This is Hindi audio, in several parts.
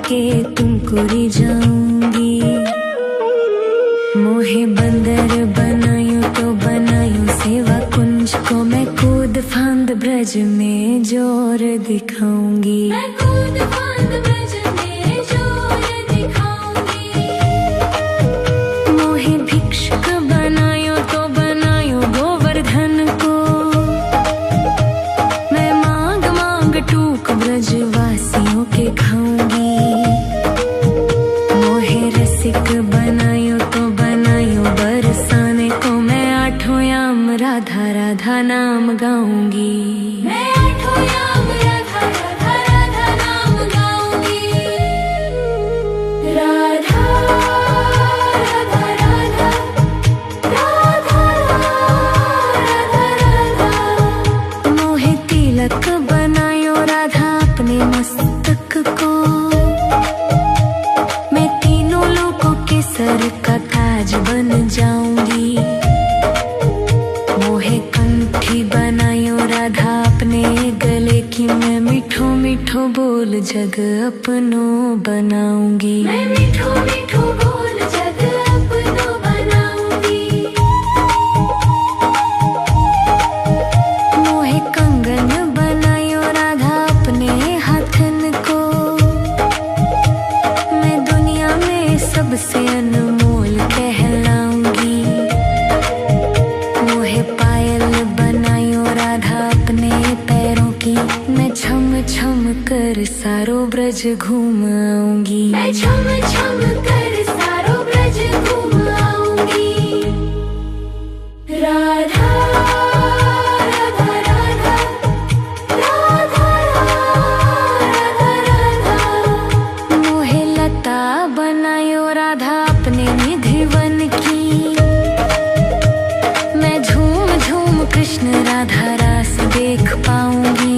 के तुमको रिझाऊंगी। मोहे बंदर बनायो तो बनायो सेवा कुंज को, मैं कूद फांद ब्रज में जोर दिखाऊंगी। मैं कूद फांद ब्रज में जोर दिखाऊंगी। मोहे भिक्षुक बनायो तो बनायो गोवर्धन को, मैं मांग मांग टूक ब्रजवासियों के खाऊंगी। मोहे रसिक बनायो तो बनायो बरसाने को, मैं आठों याम राधा राधा नाम गाऊंगी। मैं आठों याम राधा राधा राधा नाम गाऊंगी। राधा राधा राधा राधा राधा राधा। मोहे तिलक बनायो राधा अपने मस्तक को, मैं तीनों लोगों के सर का ताज बन जाऊंगी। मोहे कंठी बनायो राधा अपने गले की, मैं मीठो मीठो बोल जग अपनो बनाऊंगी। मैं मीठो मीठो बोल जग अपनो बनाऊंगी। मोहे कंगन बनायो राधा अपने हाथन को, मैं दुनिया में सबसे अनमोल कहलाऊंगी। मोहे पायल बनायो राधा अपने पैरों की, मैं छम छम कर सारो ब्रज घूम आऊंगी। मैं छम छम कर सारो ब्रज घूम आऊंगी। राधा राधा राधा राधा राधा राधा। मोहे लता बनायो राधा अपने निधि वन की, मैं झूम झूम कृष्ण राधा रास देख पाऊंगी।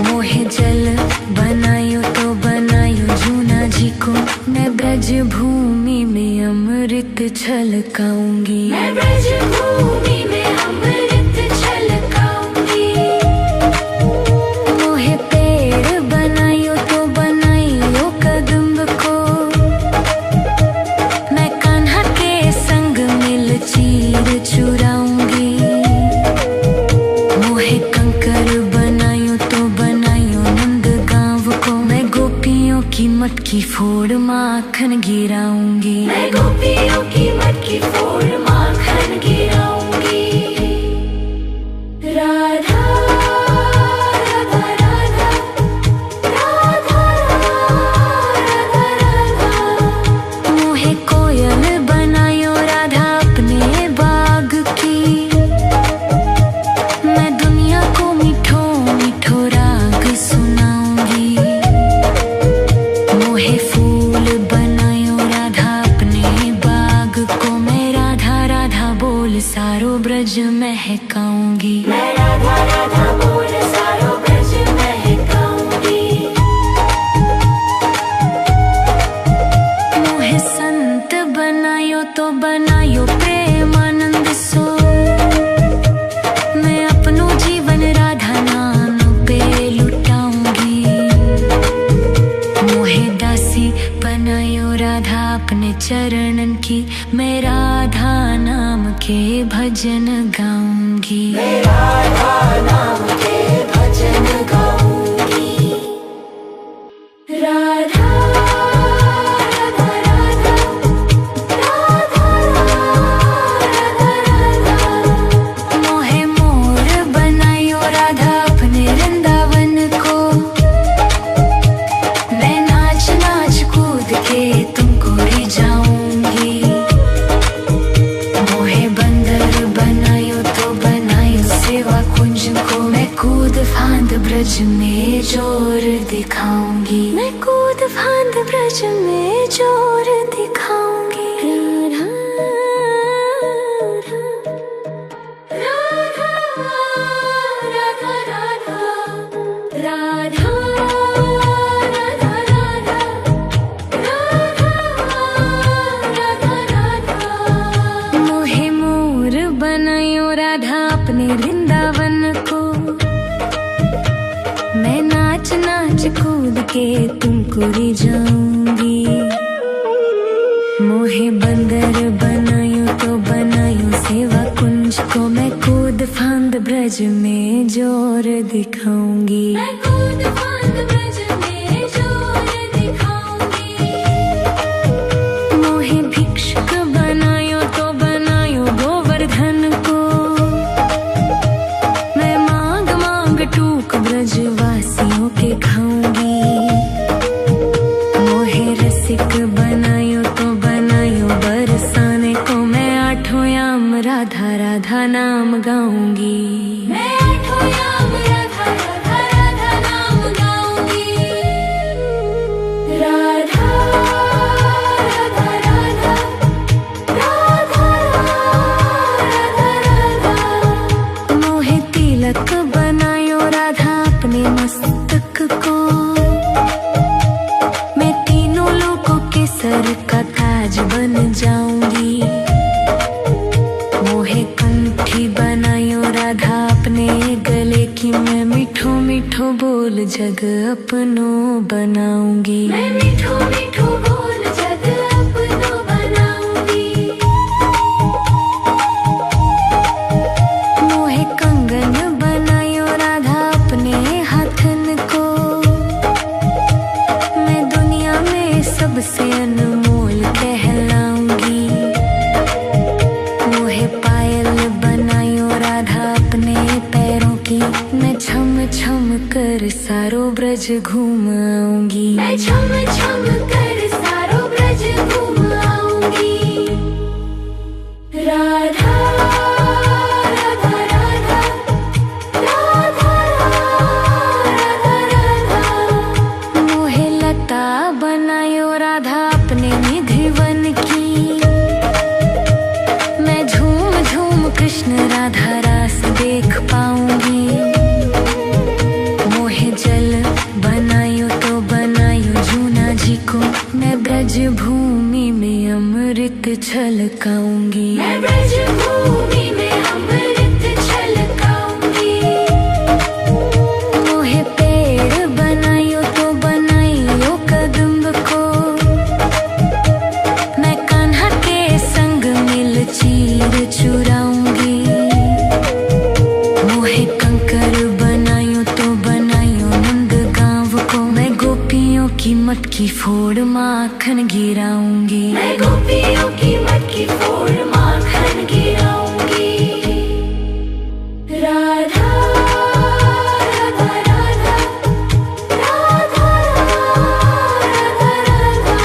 मोहे जल बनायो तो बनायो जूना जी को, मैं ब्रज भूमि में अमृत छलकाऊंगी। मैं ब्रज भूमि में अमृत छलकाऊंगी। मोहे पेड़ बनायो तो बनायो कदम्ब को, मैं कान्हा के संग मिल चीर चुराऊंगी। मोहे कंकर बनायो तो बनायो नंद गांव को, मैं गोपियों की मटकी फोड़ माखन गिराऊंगी। मैं गोपियों की मटकी फोड़ माखन गिराऊंगी। राधा राधा राधा राधा राधा राधा। मोहे कोयल बनायो राधा अपने बाग की, मैं दुनिया को मीठो मीठो राग सुनाऊंगी। मोहे फूल बनायो राधा अपने बाग को, मैं राधा राधा बोल सारो ब्रज महकाऊंगी। मैं राधा राधा बोल सारो ब्रज महकाऊंगी। मोहे संत बनायो तो बनायो प्रेमानंद सो, मैं अपनो जीवन राधा नाम पे लुटाऊंगी। मोहे दासी बनायो राधा अपने चरणन की, मैं राधा नाम के भजन गाऊंगी। मैं राधा नाम के भजन गाऊंगी। राधा राधा राधा राधा राधा राधा। मोहे मोर बनायो राधा अपने वृंदावन को, मैं नाच नाच कूद के तुमको रिझाऊंगी। मोहे बंदर बनायो तो बनायो सेवा कुंज को, मैं कूद फांद ब्रज में जोर दिखाऊंगी। मैं कूद फांद ब्रज में जोर दिखाऊंगी। राधा राधा राधा राधा राधा राधा राधा राधा। मोहे मोर बनायो राधा अपने वृंदावन को, मैं नाच नाच कूद के तुम तुमको रिझाऊंगी। मोहे बंदर बनायो तो बनायो सेवा कुंज को, मैं कूद फांद ब्रज में जोर दिखाऊंगी। मैं कूद फांद ब्रज में जोर दिखाऊंगी। मोहे भिक्षुक बनायो तो बनायो गोवर्धन को, मैं मांग मांग टूक ब्रजवासियों के खाऊंगी। मोहे रसिक बनायो तो बनायो बरसाने को, मैं आठों याम राधा राधा नाम गाऊंगी। मैं आठों याम राधा राधा राधा नाम गाऊंगी। राधा राधा राधा राधा राधा राधा। मोहे तिलक बनायो राधा अपने मस्तक को, मैं तीनों लोगों के सर का ताज बन जाऊंगी। मोहे कंठी बनायो राधा अपने गले की, मैं मीठो मीठो बोल जग अपनो बनाऊंगी। मैं मीठो मीठो बोल जग अपनो बनाऊंगी। मोहे कंगन बनायो राधा अपने हाथन को, मैं दुनिया में सबसे अनमोल कहलाऊंगी। मोहे पायल बनायो राधा अपने पैरों की, मैं छम छम कर सारो ब्रज घूम आऊंगी। मैं छम छम कर सारो ब्रज घूम आऊंगी। राधा राधा राधा राधा राधा राधा। मोहे लता बनायो राधा अपने निधि वन की, मैं झूम झूम कृष्ण राधा रास देख पाऊंगी। मोहे जल बनायो तो बनायो जूना जी को, मैं ब्रज भूमि में अमृत छलकाऊंगी। मैं ब्रज भूमि में अमृत छलकाऊंगी। मोहे पेड़ बनायो तो बनायो कदम्ब को, मैं कान्हा के संग मिल चीर चुराऊंगी। मोहे कंकर बनायो तो बनायो नंद गांव को, मैं गोपियों की मटकी फोड़ माखन गिराऊंगी। मैं गोपियों की मटकी फोड़ माखन गिराऊंगी। राधा राधा राधा राधा राधा राधा।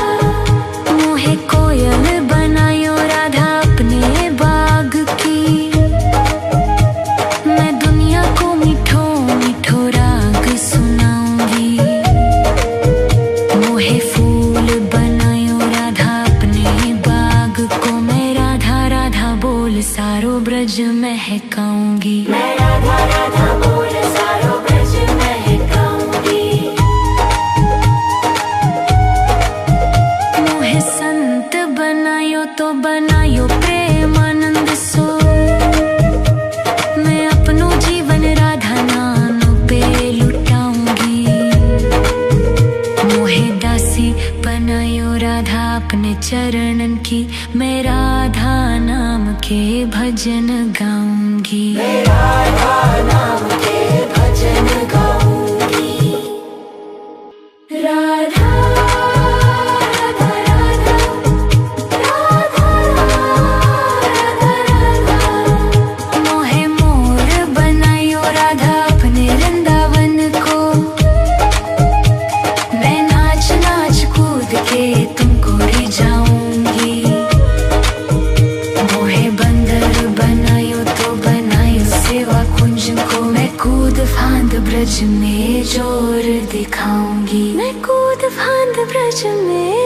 मोहे कोयल बनायो राधा अपने बाग की, मैं दुनिया को मीठो मीठो राग सुनाऊंगी। मोहे फूल बनायो राधा अपने बाग को, मैं राधा राधा बोल सारो ब्रज महकाऊंगी। मैं राधा राधा बोल सारो ब्रज महकाऊंगी। मोहे संत बनायो तो बनायो प्रेमानंद सो, मैं अपनो जीवन राधा नाम पे लुटाऊंगी। मोहे दासी बनायो राधा अपने चरणन की, मैं राधा नाम के भजन गाऊंगी। मैं राधा नाम के भजन गाऊंगी। राधा राधा राधा राधा राधा राधा। मोहे मोर बनायो राधा अपने वृंदावन को, मैं नाच नाच कूद के तुमको रिझाऊंगी। मोहे बंदर बनायो तो बनायो सेवा कुंज को, मैं कूद फांद ब्रज में जोर दिखाऊंगी। मैं कूद फांद ब्रज में